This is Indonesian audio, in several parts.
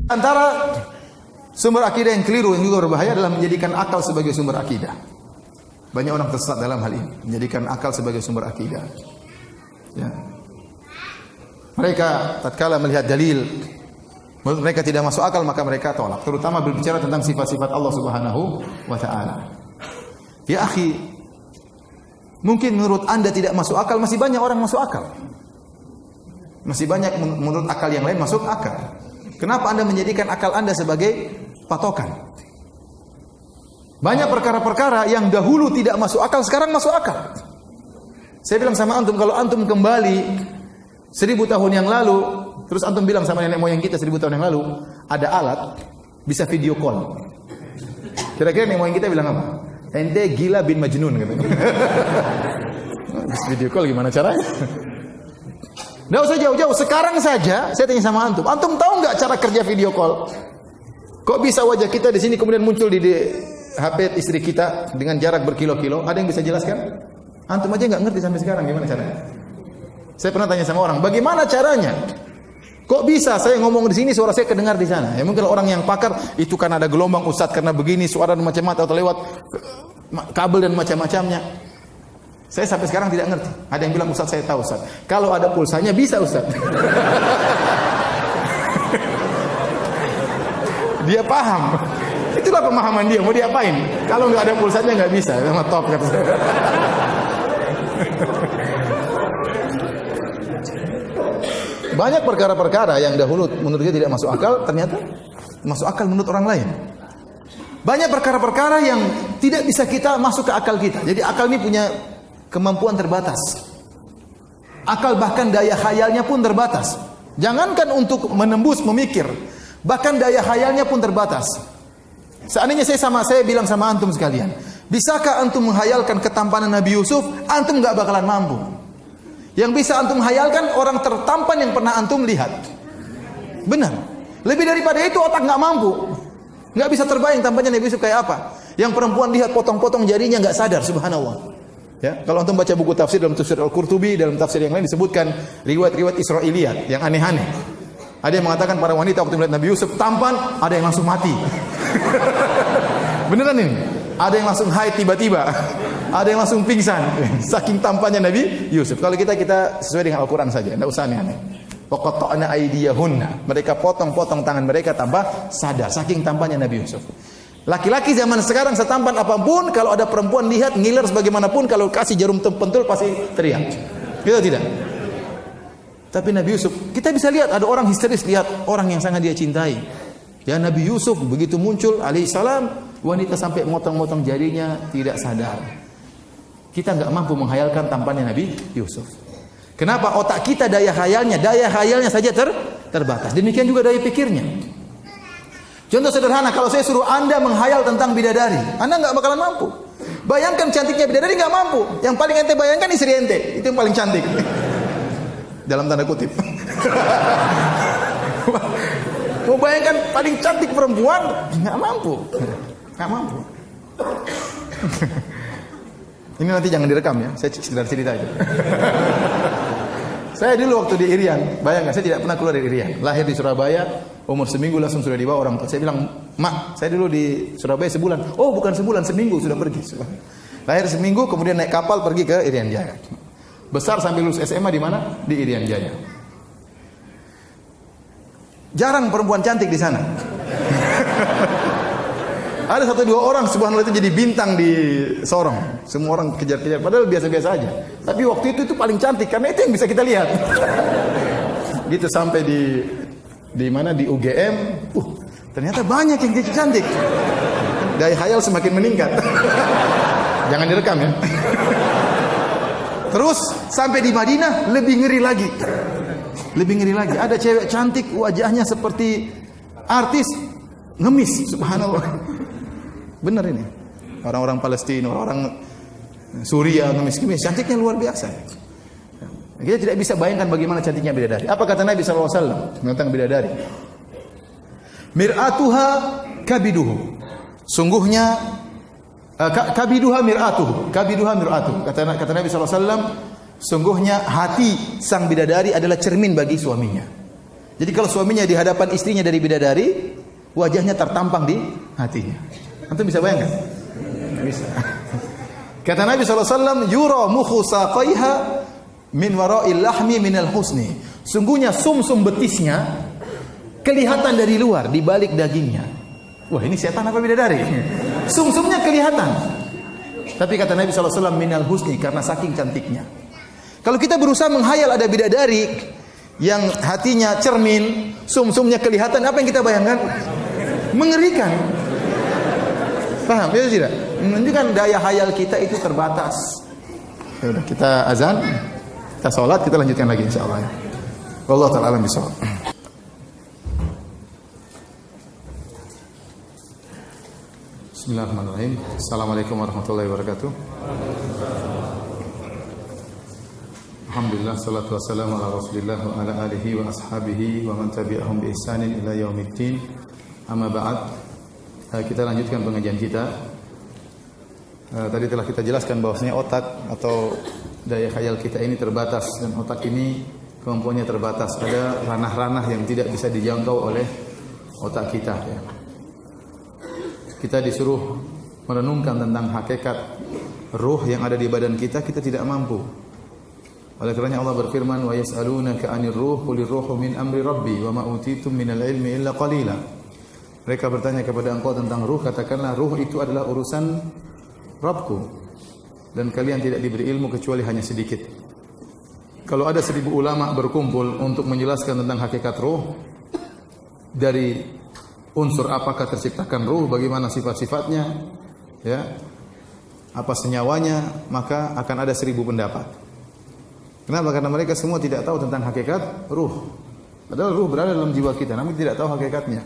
Antara sumber akidah yang keliru yang juga berbahaya adalah menjadikan akal sebagai sumber akidah. Banyak orang tersesat dalam hal ini, menjadikan akal sebagai sumber akidah. Ya. Mereka tatkala melihat dalil menurut mereka tidak masuk akal, maka mereka tolak, terutama berbicara tentang sifat-sifat Allah Subhanahu wa taala. Ya akhi, mungkin menurut Anda tidak masuk akal, masih banyak orang masuk akal. Masih banyak menurut akal yang lain masuk akal. Kenapa Anda menjadikan akal Anda sebagai patokan? Banyak perkara-perkara yang dahulu tidak masuk akal, sekarang masuk akal. Saya bilang sama antum, kalau antum kembali 1000 tahun yang lalu, terus antum bilang sama nenek moyang kita 1000 tahun yang lalu, ada alat bisa video call. Kira-kira nenek moyang kita bilang apa? Ente gila bin Majnun katanya. Video call gimana caranya? Nggak usah jauh-jauh, sekarang saja saya tanya sama antum. Antum tahu nggak cara kerja video call? Kok bisa wajah kita di sini kemudian muncul di HP istri kita dengan jarak berkilo-kilo? Ada yang bisa jelaskan? Antum aja nggak ngerti sampai sekarang gimana caranya. Saya pernah tanya sama orang, bagaimana caranya? Kok bisa saya ngomong di sini suara saya kedengar di sana? Ya mungkin orang yang pakar itu kan ada gelombang Ustaz karena begini suara macam-macam atau lewat kabel dan macam-macamnya. Saya sampai sekarang tidak ngerti. Ada yang bilang Ustaz saya tahu Ustaz. Kalau ada pulsanya bisa Ustaz. Dia paham. Itulah pemahaman dia. Mau diapain? Kalau nggak ada pulsanya nggak bisa. Sama top kata saya. Banyak perkara-perkara yang dahulu menurut dia tidak masuk akal, ternyata masuk akal menurut orang lain. Banyak perkara-perkara yang tidak bisa kita masuk ke akal kita. Jadi akal ini punya kemampuan terbatas. Akal bahkan daya khayalnya pun terbatas. Jangankan untuk menembus memikir, bahkan daya khayalnya pun terbatas. Seandainya saya bilang sama antum sekalian, bisakah antum menghayalkan ketampanan Nabi Yusuf? Antum nggak bakalan mampu. Yang bisa antum hayalkan orang tertampan yang pernah antum lihat. Benar. Lebih daripada itu otak nggak mampu. Nggak bisa terbayang tampannya Nabi Yusuf kayak apa. Yang perempuan lihat potong-potong jarinya nggak sadar, subhanallah. Ya, kalau antum baca buku tafsir dalam tafsir Al-Qurtubi, dalam tafsir yang lain disebutkan riwayat-riwayat Israiliyat yang aneh-aneh. Ada yang mengatakan para wanita waktu melihat Nabi Yusuf tampan, ada yang langsung mati. Beneran ini? Ada yang langsung haid tiba-tiba. Ada yang langsung pingsan. Saking tampannya Nabi Yusuf. Kalau kita sesuai dengan Al-Quran saja, tidak usah aneh-aneh. Waqatta'na aydiyahunna. Mereka potong-potong tangan mereka tanpa sadar. Saking tampannya Nabi Yusuf. Laki-laki zaman sekarang setampan apapun, kalau ada perempuan lihat ngiler sebagaimanapun, kalau kasih jarum pentul pasti teriak. Gitu tidak? Tapi Nabi Yusuf, kita bisa lihat ada orang histeris lihat orang yang sangat dia cintai. Ya Nabi Yusuf begitu muncul alaihissalam, wanita sampai motong-motong jarinya tidak sadar. Kita nggak mampu menghayalkan tampannya Nabi Yusuf. Kenapa? Otak kita daya khayalnya saja terbatas. Demikian juga daya pikirnya. Contoh sederhana, kalau saya suruh Anda menghayal tentang bidadari, Anda nggak bakalan mampu. Bayangkan cantiknya bidadari nggak mampu. Yang paling ente bayangkan istri ente, itu yang paling cantik. Dalam tanda kutip. Mau bayangkan paling cantik perempuan, nggak mampu. Nggak mampu. Ini nanti jangan direkam ya, saya sekedar cerita aja. Saya dulu waktu di Irian, bayangkan saya tidak pernah keluar dari Irian. Lahir di Surabaya, umur seminggu langsung sudah dibawa orang tua. Saya bilang, "Mak, saya dulu di Surabaya sebulan." "Oh, bukan sebulan, seminggu sudah pergi." Lahir seminggu, kemudian naik kapal pergi ke Irian Jaya. Besar sampai lulus SMA di mana? Di Irian Jaya. Jarang perempuan cantik di sana. Ada 1-2 orang subhanallah itu jadi bintang di Sorong. Semua orang kejar-kejar, padahal biasa-biasa aja. Tapi waktu itu paling cantik karena itu yang bisa kita lihat. Gitu sampai di mana di UGM, ternyata banyak yang jadi cantik. Daya khayal semakin meningkat. Jangan direkam ya. Terus sampai di Madinah lebih ngeri lagi. Lebih ngeri lagi. Ada cewek cantik, wajahnya seperti artis, ngemis, subhanallah. Benar ini. Orang-orang Palestina, orang-orang Suriah, ngemis-ngemis, cantiknya luar biasa. Kita tidak bisa bayangkan bagaimana cantiknya bidadari. Apa kata Nabi SAW tentang bidadari? Mir'atuha kabiduhu. Sungguhnya kabiduha mir'atuhu. Kabiduha mir'atuhu. Kata Nabi SAW, sungguhnya hati sang bidadari adalah cermin bagi suaminya. Jadi kalau suaminya di hadapan istrinya dari bidadari, wajahnya tertampang di hatinya. Antum bisa bayangkan? Bisa. Kata Nabi SAW, yura mukhu saqaiha min wara'il lahmi minal husni. Sungguhnya sumsum betisnya kelihatan dari luar, di balik dagingnya. Wah, ini setan apa bidadari? Sumsumnya kelihatan. Tapi kata Nabi SAW, minal husni, karena saking cantiknya. Kalau kita berusaha menghayal ada bidadari yang hatinya cermin, sumsumnya kelihatan, apa yang kita bayangkan? Mengerikan. Paham? Ya tidak? Menunjukkan daya hayal kita itu terbatas. Ya udah, kita azan, kita sholat, kita lanjutkan lagi insyaallah ya. Wallahu ta'ala alam bisawab. Bismillahirrahmanirrahim. Assalamualaikum warahmatullahi wabarakatuh. Alhamdulillah, salatu wassalamu ala Rasulillah wa ala alihi wa ashabihi wa man tabi'ahum bi ihsanin ila yaumiddin. Amma ba'd. Kita lanjutkan pengajian kita. Tadi telah kita jelaskan bahwasanya otak atau daya khayal kita ini terbatas, dan otak ini kemampuannya terbatas. Ada ranah-ranah yang tidak bisa dijangkau oleh otak kita ya. Kita disuruh merenungkan tentang hakikat ruh yang ada di badan kita, kita tidak mampu. Oleh karenanya Allah berfirman, wa yas'alunaka 'anir ruh qulir ruhu min amri rabbi wa ma utitum minal ilmi illa qalila. Mereka bertanya kepada engkau tentang ruh, katakanlah ruh itu adalah urusan Rabbku, dan kalian tidak diberi ilmu kecuali hanya sedikit. Kalau ada 1000 ulama berkumpul untuk menjelaskan tentang hakikat ruh, dari unsur apakah terciptakan ruh, bagaimana sifat-sifatnya, ya, apa senyawanya, maka akan ada 1000 pendapat. Kenapa? Karena mereka semua tidak tahu tentang hakikat ruh. Padahal ruh berada dalam jiwa kita, namun tidak tahu hakikatnya.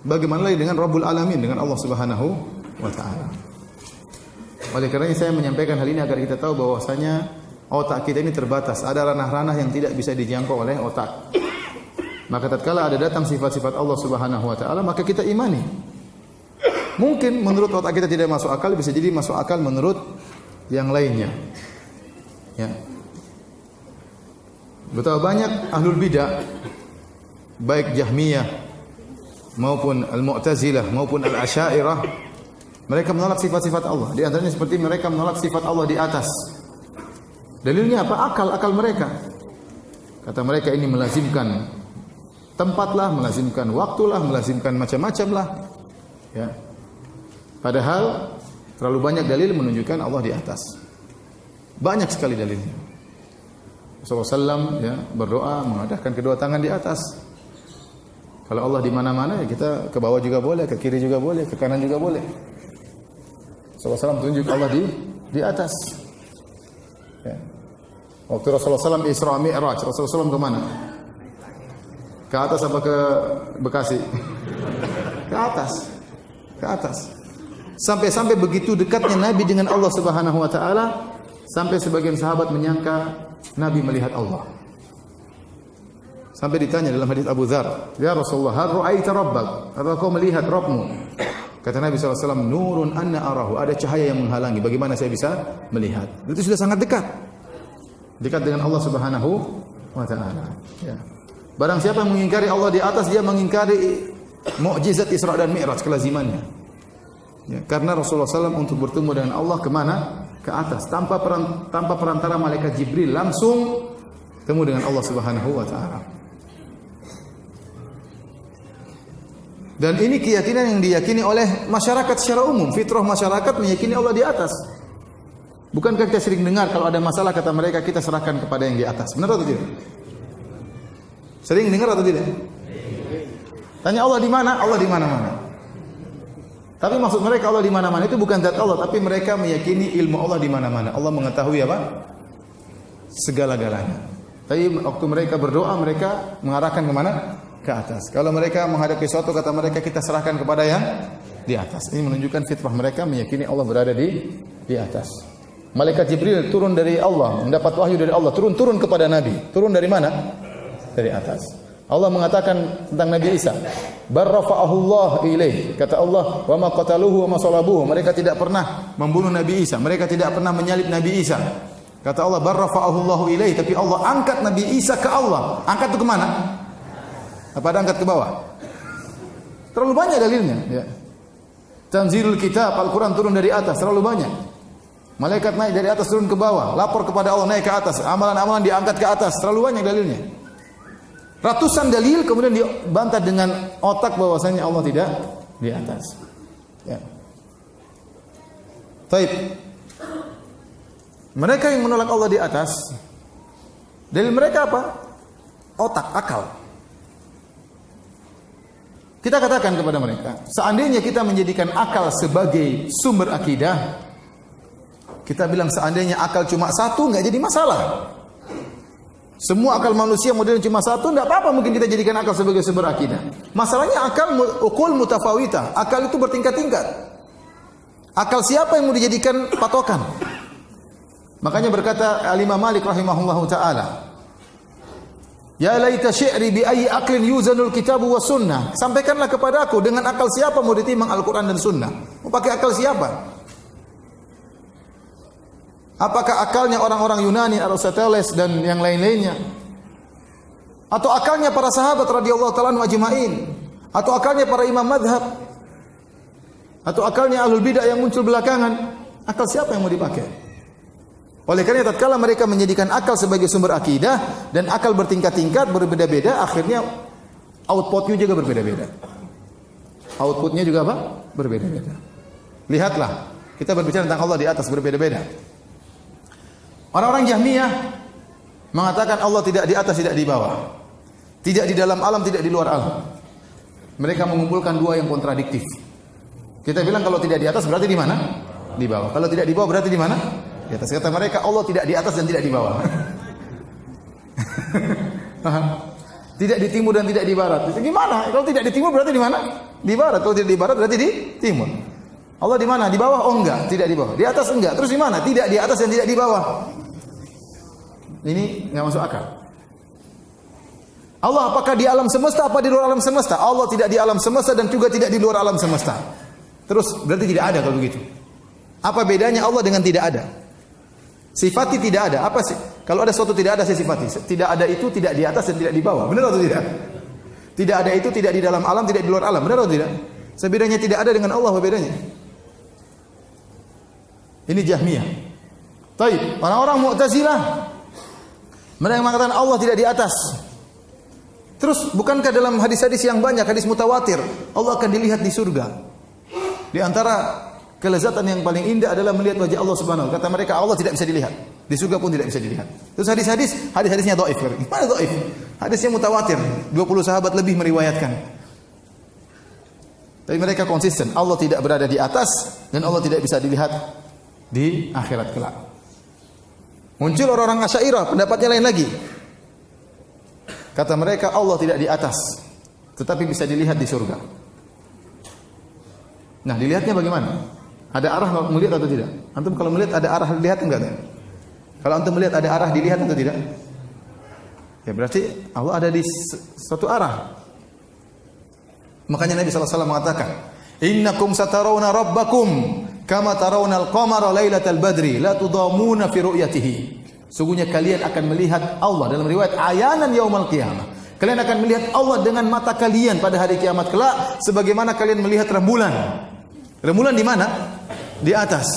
Bagaimana lagi dengan Rabbul Alamin, dengan Allah Subhanahu wa Ta'ala. Oleh karenanya saya menyampaikan hal ini agar kita tahu bahwasanya otak kita ini terbatas. Ada ranah-ranah yang tidak bisa dijangkau oleh otak. Maka tatkala ada datang sifat-sifat Allah Subhanahu wa Ta'ala, maka kita imani. Mungkin menurut otak kita tidak masuk akal, bisa jadi masuk akal menurut yang lainnya. Ya. Betapa banyak ahlul bidah, baik Jahmiyah maupun Al-Mu'tazilah maupun Al-Asy'ariyah, mereka menolak sifat-sifat Allah. Di antaranya seperti mereka menolak sifat Allah di atas. Dalilnya apa? Akal mereka. Kata mereka ini melazimkan tempatlah, melazimkan waktulah, melazimkan macam-macam lah. Ya. Padahal terlalu banyak dalil menunjukkan Allah di atas. Banyak sekali dalilnya. Rasulullah SAW ya, berdoa mengadakan kedua tangan di atas. Kalau Allah di mana-mana, ya kita ke bawah juga boleh, ke kiri juga boleh, ke kanan juga boleh. Rasulullah SAW tunjuk Allah di atas. Ya. Waktu Rasulullah SAW Isra Mi'raj, Rasulullah SAW kemana? Ke atas apa ke Bekasi? Ke atas. Ke atas. Sampai-sampai begitu dekatnya Nabi dengan Allah Subhanahu wa Ta'ala, sampai sebagian sahabat menyangka Nabi melihat Allah. Sampai ditanya dalam hadis Abu Dzar, "Ya Rasulullah, hal ra'aita rabbak?" Apakah kau melihat Rabbmu? Kata Nabi SAW, "Nurun anna arahu." Ada cahaya yang menghalangi, bagaimana saya bisa melihat? Itu sudah sangat dekat. Dekat dengan Allah Subhanahu wa Ta'ala. Ya. Barang siapa yang mengingkari Allah di atas, dia mengingkari mukjizat Isra dan Mi'raj, kelazimannya. Ya, karena Rasulullah SAW untuk bertemu dengan Allah kemana? Ke atas, tanpa perantara malaikat Jibril, langsung temu dengan Allah Subhanahu wa Ta'ala. Dan ini keyakinan yang diyakini oleh masyarakat secara umum. Fitrah masyarakat meyakini Allah di atas. Bukankah kita sering dengar kalau ada masalah kata mereka kita serahkan kepada yang di atas? Benar atau tidak? Sering dengar atau tidak? Tanya Allah di mana? Allah di mana-mana. Tapi maksud mereka Allah di mana-mana itu bukan zat Allah, tapi mereka meyakini ilmu Allah di mana-mana. Allah mengetahui apa? Segala-galanya. Tapi waktu mereka berdoa, mereka mengarahkan kemana? Ke atas. Kalau mereka menghadapi sesuatu, kata mereka kita serahkan kepada yang di atas. Ini menunjukkan fitrah mereka meyakini Allah berada di atas. Malaikat Jibril turun dari Allah, mendapat wahyu dari Allah, turun kepada Nabi. Turun dari mana? Dari atas. Allah mengatakan tentang Nabi Isa, "Barrafa'ahullah ilaih." Kata Allah, "Wa ma qataluhu wa ma salabuhu." Mereka tidak pernah membunuh Nabi Isa, mereka tidak pernah menyalib Nabi Isa. Kata Allah, "Barrafa'ahullahu ilaih." Tapi Allah angkat Nabi Isa ke Allah. Angkat itu kemana? Apa ada angkat ke bawah? Terlalu banyak dalilnya. Ya. Tanzilul kitab, Al-Quran turun dari atas, terlalu banyak. Malaikat naik dari atas turun ke bawah, lapor kepada Allah naik ke atas, amalan-amalan diangkat ke atas, terlalu banyak dalilnya. Ratusan dalil kemudian dibantah dengan otak bahwasanya Allah tidak di atas. Ya. Baik. Mereka yang menolak Allah di atas, dalil mereka apa? Otak, akal. Kita katakan kepada mereka, seandainya kita menjadikan akal sebagai sumber akidah, kita bilang seandainya akal cuma satu, nggak jadi masalah. Semua akal manusia modelnya cuma satu, nggak apa-apa mungkin kita jadikan akal sebagai sumber akidah. Masalahnya akal ukul mutafawita, akal itu bertingkat-tingkat. Akal siapa yang mau dijadikan patokan? Makanya berkata Al-Imam Malik rahimahullahu taala, ya laita syi'ri bi ayyi aqlin yuzanul kitabu was sunnah. Sampaikanlah kepada aku dengan akal siapa mau ditimbang Al-Qur'an dan sunnah? Mau pakai akal siapa? Apakah akalnya orang-orang Yunani, Aristoteles dan yang lain-lainnya? Atau akalnya para sahabat radhiyallahu ta'ala anhum ajma'in? Atau akalnya para imam madhab? Atau akalnya ahlul bidah yang muncul belakangan? Akal siapa yang mau dipakai? Oleh karena tatkala mereka menjadikan akal sebagai sumber akidah dan akal bertingkat-tingkat berbeda-beda, akhirnya outputnya juga berbeda-beda. Outputnya juga apa? Berbeda-beda. Lihatlah, kita berbicara tentang Allah di atas berbeda-beda. Orang-orang Jahmiyah mengatakan Allah tidak di atas, tidak di bawah. Tidak di dalam alam, tidak di luar alam. Mereka mengumpulkan dua yang kontradiktif. Kita bilang kalau tidak di atas berarti di mana? Di bawah. Kalau tidak di bawah berarti di mana? Di atas. Kata mereka Allah tidak di atas dan tidak di bawah. Tidak di timur dan tidak di barat. Gimana? Kalau tidak di timur berarti di mana? Di barat. Kalau tidak di barat berarti di timur. Allah di mana? Di bawah? Oh enggak, tidak di bawah. Di atas enggak. Terus di mana? Tidak di atas dan tidak di bawah. Ini enggak masuk akal. Allah apakah di alam semesta apa di luar alam semesta? Allah tidak di alam semesta dan juga tidak di luar alam semesta. Terus berarti tidak ada kalau begitu. Apa bedanya Allah dengan tidak ada? Sifati tidak ada. Apa sih? Kalau ada sesuatu tidak ada, saya sifati. Tidak ada itu tidak di atas dan tidak di bawah. Benar atau tidak? Tidak ada itu tidak di dalam alam, tidak di luar alam. Benar atau tidak? Sebedanya tidak ada dengan Allah, apa bedanya? Ini Jahmiyah. Taib, orang-orang Mu'tazilah mereka mengatakan Allah tidak di atas. Terus bukankah dalam hadis-hadis yang banyak, hadis mutawatir, Allah akan dilihat di surga? Di antara kelezatan yang paling indah adalah melihat wajah Allah Subhanahu. Kata mereka Allah tidak bisa dilihat. Di surga pun tidak bisa dilihat. Terus hadis-hadisnya dhaif. Gimana dhaif? Hadisnya mutawatir, 20 sahabat lebih meriwayatkan. Tapi mereka konsisten, Allah tidak berada di atas dan Allah tidak bisa dilihat di akhirat kelak. Muncul orang-orang Asy'ariyah, pendapatnya lain lagi. Kata mereka Allah tidak di atas, tetapi bisa dilihat di surga. Nah, dilihatnya bagaimana? Ada arah melihat atau tidak? Antum kalau melihat ada arah dilihat enggak? Kalau antum melihat ada arah dilihat atau tidak? Ya berarti Allah ada di suatu arah. Makanya Nabi SAW mengatakan, innakum satarawna rabbakum kama tarawna al-qamara lailatal badri la tudamuna fi ru'yatihi. Sungguhnya kalian akan melihat Allah dalam riwayat ayanan yaumal qiyamah. Kalian akan melihat Allah dengan mata kalian pada hari kiamat kelak sebagaimana kalian melihat rembulan. Rembulan di mana? Di atas.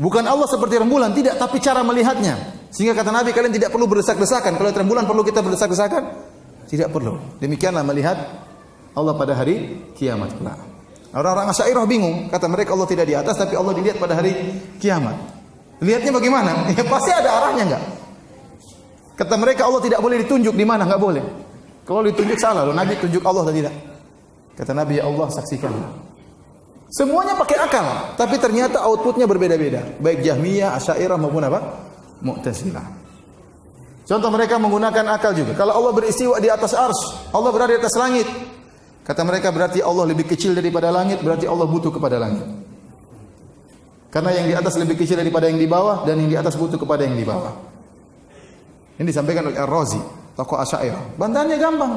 Bukan Allah seperti rembulan, tidak, tapi cara melihatnya. Sehingga kata Nabi kalian tidak perlu berdesak-desakan. Kalau rembulan perlu kita berdesak-desakan? Tidak perlu. Demikianlah melihat Allah pada hari kiamat kelak. Orang-orang Asy'ariyah bingung, kata mereka Allah tidak di atas tapi Allah dilihat pada hari kiamat. Lihatnya bagaimana? Ya pasti ada arahnya enggak? Kata mereka Allah tidak boleh ditunjuk di mana, enggak boleh. Kalau ditunjuk salah, loh Nabi tunjuk Allah atau tidak? Kata Nabi ya Allah saksikanlah. Semuanya pakai akal, tapi ternyata outputnya berbeda-beda. Baik Jahmiyah, Asy'ariyah maupun apa? Mu'tazilah. Contoh mereka menggunakan akal juga. Kalau Allah beristiwa di atas arsy, Allah berada di atas langit. Kata mereka berarti Allah lebih kecil daripada langit, berarti Allah butuh kepada langit. Karena yang di atas lebih kecil daripada yang di bawah dan yang di atas butuh kepada yang di bawah. Ini disampaikan oleh Ar-Razi, tokoh Asy'ariyah. Bantahannya gampang.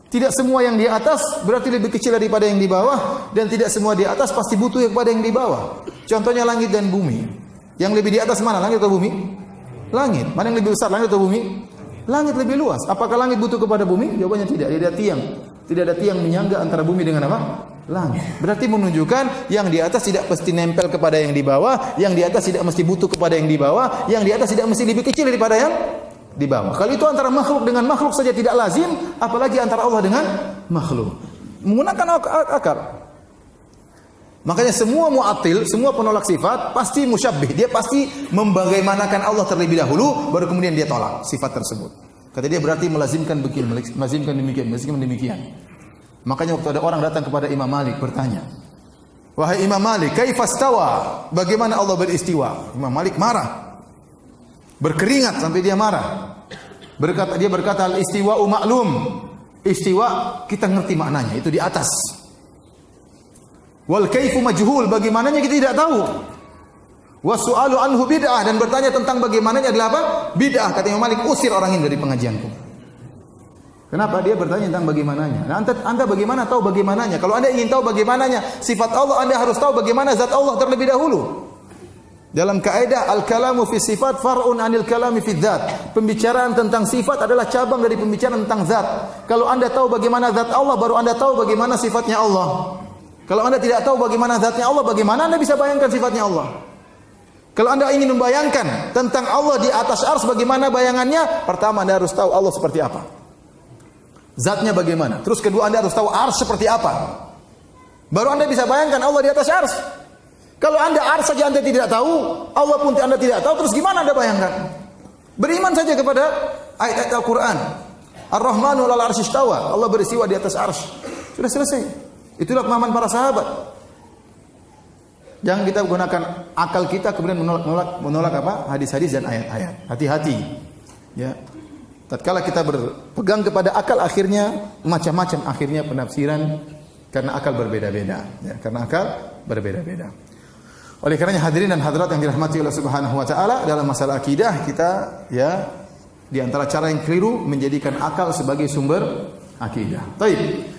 Tidak semua yang di atas berarti lebih kecil daripada yang di bawah dan tidak semua di atas pasti butuh kepada yang di bawah. Contohnya langit dan bumi. Yang lebih di atas mana? Langit atau bumi? Langit. Mana yang lebih besar, langit atau bumi? Langit lebih luas. Apakah langit butuh kepada bumi? Jawabannya tidak. Tidak ada tiang. Tidak ada tiang menyangga antara bumi dengan apa? Langit. Berarti menunjukkan yang di atas tidak mesti nempel kepada yang di bawah, yang di atas tidak mesti butuh kepada yang di bawah, yang di atas tidak mesti lebih kecil daripada yang di bawah. Kalau itu antara makhluk dengan makhluk saja tidak lazim, apalagi antara Allah dengan makhluk. Menggunakan akal. Makanya semua mu'attil, semua penolak sifat pasti musyabbih. Dia pasti membagaimanakan Allah terlebih dahulu, baru kemudian dia tolak sifat tersebut. Kata dia berarti melazimkan begini, melazimkan demikian. Makanya waktu ada orang datang kepada Imam Malik bertanya, "Wahai Imam Malik, kaifa stawa? Bagaimana Allah beristiwa?" Imam Malik marah. Berkeringat sampai dia marah. Dia berkata, "Al-istiwa'u ma'lum." Istiwa kita ngerti maknanya, itu di atas. Wal kaifu majhul, bagaimananya kita tidak tahu. Wasu'alu anhu bid'ah, dan bertanya tentang bagaimananya adalah apa? Bid'ah. Kata Imam Malik, usir orang ini dari pengajianku. Kenapa? Dia bertanya tentang bagaimananya. Nah, anda bagaimana tahu bagaimananya? Kalau anda ingin tahu bagaimananya sifat Allah, anda harus tahu bagaimana zat Allah terlebih dahulu. Dalam kaidah al-kalamu fi sifat far'un anil kalami fi dzat. Pembicaraan tentang sifat adalah cabang dari pembicaraan tentang zat. Kalau anda tahu bagaimana zat Allah, baru anda tahu bagaimana sifatnya Allah. Kalau anda tidak tahu bagaimana zatnya Allah, bagaimana anda bisa bayangkan sifatnya Allah? Kalau anda ingin membayangkan tentang Allah di atas ars, bagaimana bayangannya? Pertama anda harus tahu Allah seperti apa. Zatnya bagaimana. Terus kedua anda harus tahu ars seperti apa. Baru anda bisa bayangkan Allah di atas ars. Kalau anda ars saja anda tidak tahu, Allah pun anda tidak tahu, terus gimana anda bayangkan? Beriman saja kepada ayat-ayat Al-Quran. Ar-Rahmanu 'alal arsy istawa. Allah beristiwa di atas ars. Sudah selesai. Itulah pemahaman para sahabat. Jangan kita gunakan akal kita kemudian menolak apa? Hadis-hadis dan ayat-ayat. Hati-hati. Ya. Tatkala kita berpegang kepada akal, akhirnya macam-macam akhirnya penafsiran karena akal berbeda-beda. Ya, karena akal berbeda-beda. Oleh karenanya hadirin dan hadirat yang dirahmati Allah Subhanahu wa taala, dalam masalah akidah kita ya di antara cara yang keliru menjadikan akal sebagai sumber akidah. Baik.